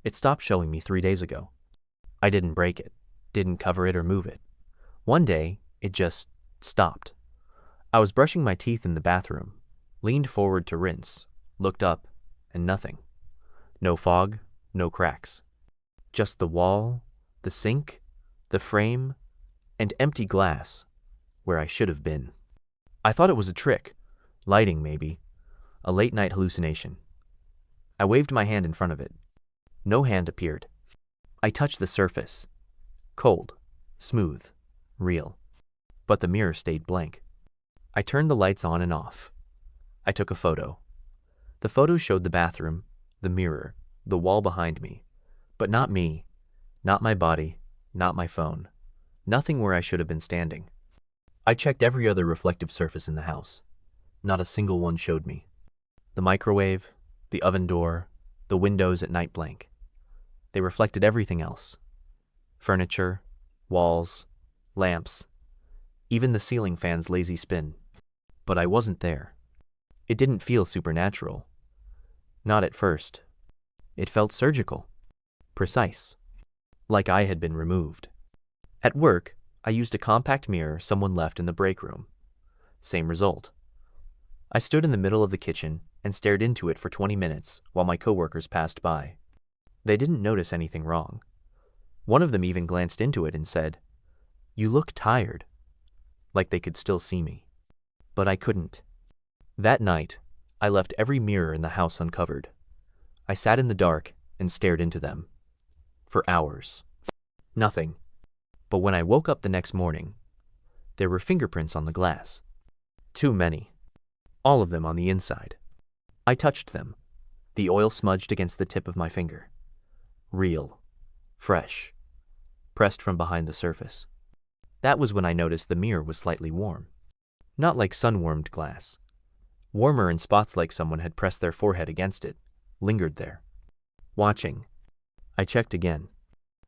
It stopped showing me 3 days ago. I didn't break it, didn't cover it or move it. One day, it just stopped. I was brushing my teeth in the bathroom, leaned forward to rinse, looked up, and nothing. No fog, no cracks. Just the wall, the sink, the frame, and empty glass where I should have been. I thought it was a trick, lighting maybe, a late-night hallucination. I waved my hand in front of it. No hand appeared. I touched the surface. Cold, smooth, real. But the mirror stayed blank. I turned the lights on and off. I took a photo. The photo showed the bathroom, the mirror, the wall behind me, but not me, not my body, not my phone, nothing where I should have been standing. I checked every other reflective surface in the house. Not a single one showed me. The microwave, the oven door, the windows at night blank. They reflected everything else. Furniture, walls, lamps, even the ceiling fan's lazy spin. But I wasn't there. It didn't feel supernatural. Not at first. It felt surgical, precise, like I had been removed. At work, I used a compact mirror someone left in the break room. Same result. I stood in the middle of the kitchen and stared into it for 20 minutes while my coworkers passed by. They didn't notice anything wrong. One of them even glanced into it and said, "You look tired," like they could still see me. But I couldn't. That night, I left every mirror in the house uncovered. I sat in the dark and stared into them. For hours. Nothing. But when I woke up the next morning, there were fingerprints on the glass. Too many. All of them on the inside. I touched them. The oil smudged against the tip of my finger. Real. Fresh. Pressed from behind the surface. That was when I noticed the mirror was slightly warm. Not like sun-warmed glass. Warmer in spots like someone had pressed their forehead against it, lingered there. Watching. I checked again.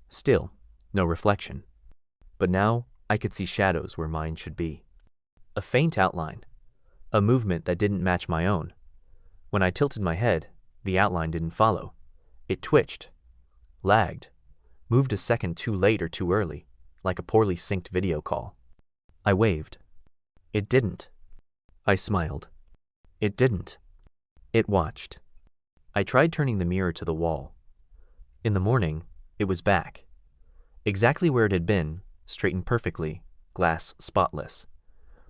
Still, no reflection. But now, I could see shadows where mine should be. A faint outline. A movement that didn't match my own. When I tilted my head, the outline didn't follow. It twitched. Lagged. Moved a second too late or too early, like a poorly synced video call. I waved. It didn't. I smiled. It didn't. It watched. I tried turning the mirror to the wall. In the morning, it was back. Exactly where it had been, straightened perfectly, glass spotless.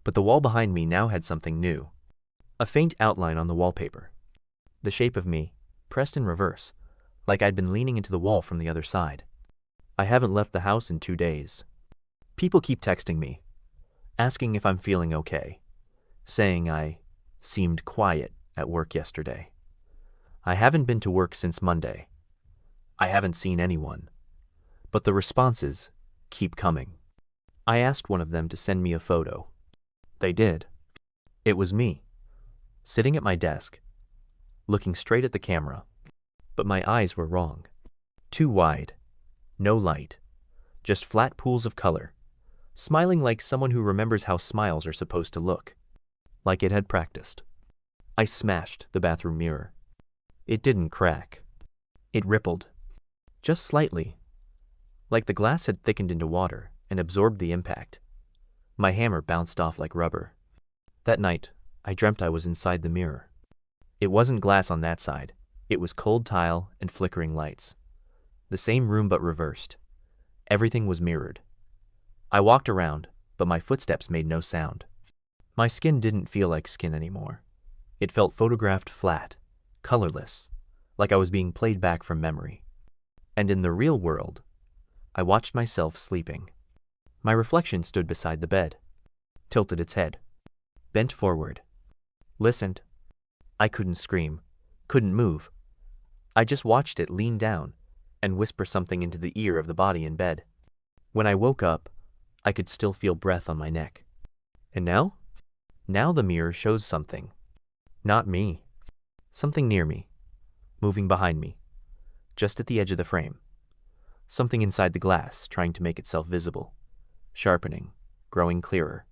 But the wall behind me now had something new. A faint outline on the wallpaper. The shape of me, pressed in reverse, like I'd been leaning into the wall from the other side. I haven't left the house in 2 days. People keep texting me, asking if I'm feeling okay, saying I seemed quiet at work yesterday. I haven't been to work since Monday. I haven't seen anyone. But the responses keep coming. I asked one of them to send me a photo. They did. It was me, sitting at my desk, looking straight at the camera. But my eyes were wrong. Too wide. No light. Just flat pools of color. Smiling like someone who remembers how smiles are supposed to look. Like it had practiced. I smashed the bathroom mirror. It didn't crack. It rippled. Just slightly. Like the glass had thickened into water and absorbed the impact. My hammer bounced off like rubber. That night, I dreamt I was inside the mirror. It wasn't glass on that side. It was cold tile and flickering lights. The same room but reversed. Everything was mirrored. I walked around, but my footsteps made no sound. My skin didn't feel like skin anymore. It felt photographed flat, colorless, like I was being played back from memory. And in the real world, I watched myself sleeping. My reflection stood beside the bed, tilted its head, bent forward, listened. I couldn't scream, couldn't move. I just watched it lean down and whisper something into the ear of the body in bed. When I woke up, I could still feel breath on my neck. And now? Now the mirror shows something. Not me. Something near me, moving behind me, just at the edge of the frame. Something inside the glass trying to make itself visible, sharpening, growing clearer.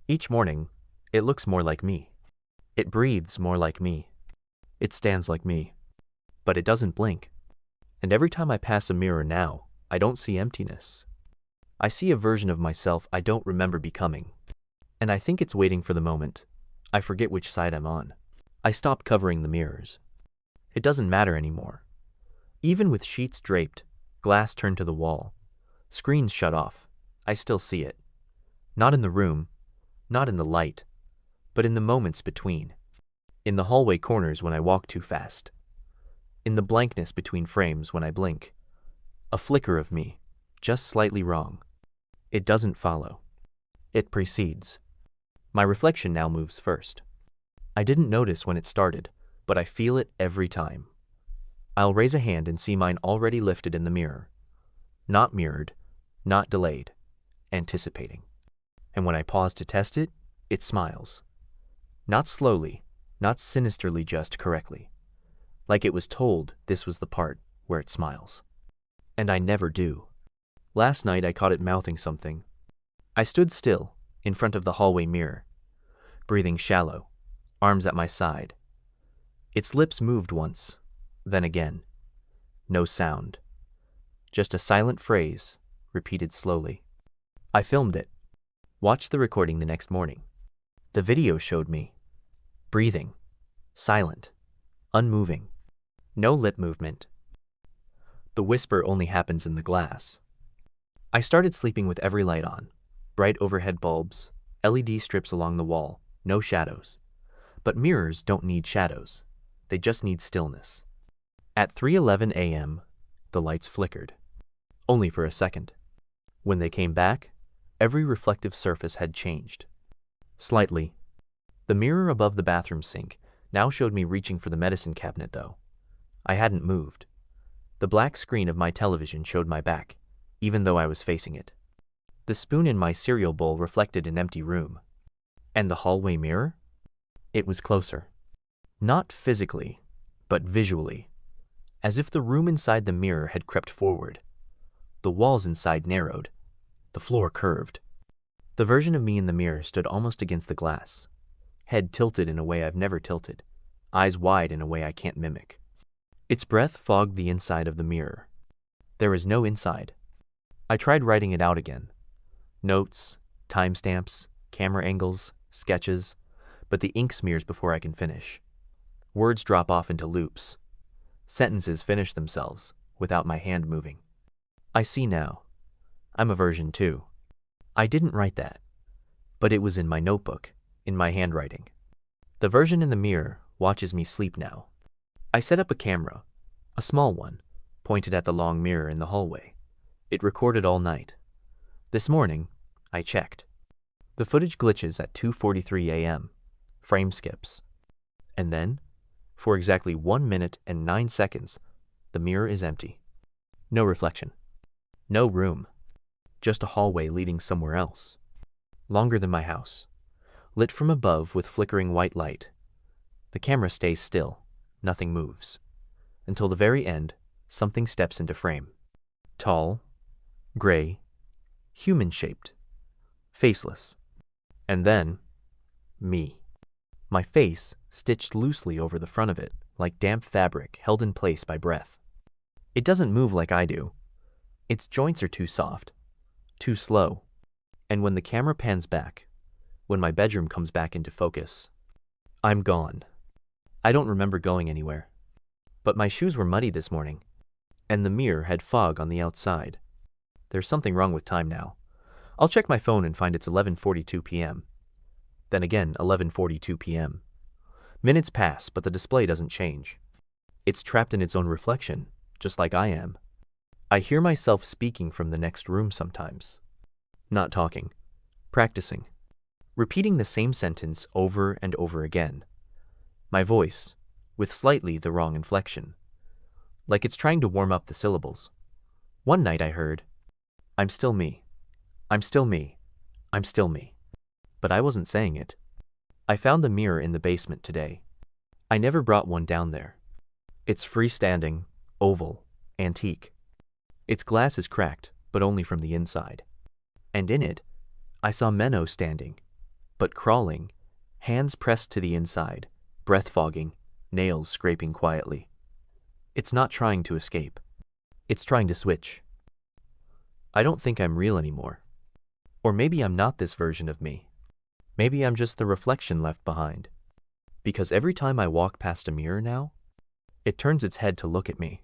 Each morning, it looks more like me. It breathes more like me. It stands like me. But it doesn't blink. And every time I pass a mirror now, I don't see emptiness. I see a version of myself I don't remember becoming. And I think it's waiting for the moment. I forget which side I'm on. I stopped covering the mirrors. It doesn't matter anymore. Even with sheets draped, glass turned to the wall, screens shut off, I still see it. Not in the room, not in the light, but in the moments between. In the hallway corners when I walk too fast. In the blankness between frames when I blink. A flicker of me, just slightly wrong. It doesn't follow. It precedes. My reflection now moves first. I didn't notice when it started, but I feel it every time. I'll raise a hand and see mine already lifted in the mirror. Not mirrored, not delayed, anticipating. And when I pause to test it, it smiles. Not slowly, not sinisterly, just correctly. Like it was told this was the part where it smiles. And I never do. Last night I caught it mouthing something. I stood still, in front of the hallway mirror, breathing shallow, arms at my side. Its lips moved once, then again. No sound. Just a silent phrase, repeated slowly. I filmed it. Watched the recording the next morning. The video showed me. Breathing. Silent. Unmoving. No lip movement. The whisper only happens in the glass. I started sleeping with every light on. Bright overhead bulbs, LED strips along the wall, no shadows. But mirrors don't need shadows. They just need stillness. At 3:11 a.m., the lights flickered. Only for a second. When they came back, every reflective surface had changed. Slightly. The mirror above the bathroom sink now showed me reaching for the medicine cabinet, though. I hadn't moved. The black screen of my television showed my back, even though I was facing it. The spoon in my cereal bowl reflected an empty room. And the hallway mirror? It was closer. Not physically, but visually. As if the room inside the mirror had crept forward. The walls inside narrowed. The floor curved. The version of me in the mirror stood almost against the glass. Head tilted in a way I've never tilted. Eyes wide in a way I can't mimic. Its breath fogged the inside of the mirror. There was no inside. I tried writing it out again. Notes, timestamps, camera angles, sketches, but the ink smears before I can finish. Words drop off into loops. Sentences finish themselves, without my hand moving. I see now. I'm a version 2. I didn't write that, but it was in my notebook, in my handwriting. The version in the mirror watches me sleep now. I set up a camera, a small one, pointed at the long mirror in the hallway. It recorded all night. This morning, I checked. The footage glitches at 2:43 a.m. Frame skips. And then, for exactly 1 minute and 9 seconds, the mirror is empty. No reflection. No room. Just a hallway leading somewhere else. Longer than my house. Lit from above with flickering white light. The camera stays still. Nothing moves. Until the very end, something steps into frame. Tall, gray, human-shaped, faceless. And then, me. My face stitched loosely over the front of it, like damp fabric held in place by breath. It doesn't move like I do. Its joints are too soft, too slow. And when the camera pans back, when my bedroom comes back into focus, I'm gone. I don't remember going anywhere. But my shoes were muddy this morning, and the mirror had fog on the outside. There's something wrong with time now. I'll check my phone and find it's 11:42 p.m. Then again, 11:42 p.m. Minutes pass, but the display doesn't change. It's trapped in its own reflection, just like I am. I hear myself speaking from the next room sometimes. Not talking, practicing, repeating the same sentence over and over again. My voice, with slightly the wrong inflection, like it's trying to warm up the syllables. One night I heard, "I'm still me. I'm still me. I'm still me." But I wasn't saying it. I found the mirror in the basement today. I never brought one down there. It's freestanding, oval, antique. Its glass is cracked, but only from the inside. And in it, I saw Menno standing, but crawling, hands pressed to the inside, breath fogging, nails scraping quietly. It's not trying to escape. It's trying to switch. I don't think I'm real anymore. Or maybe I'm not this version of me. Maybe I'm just the reflection left behind. Because every time I walk past a mirror now, it turns its head to look at me.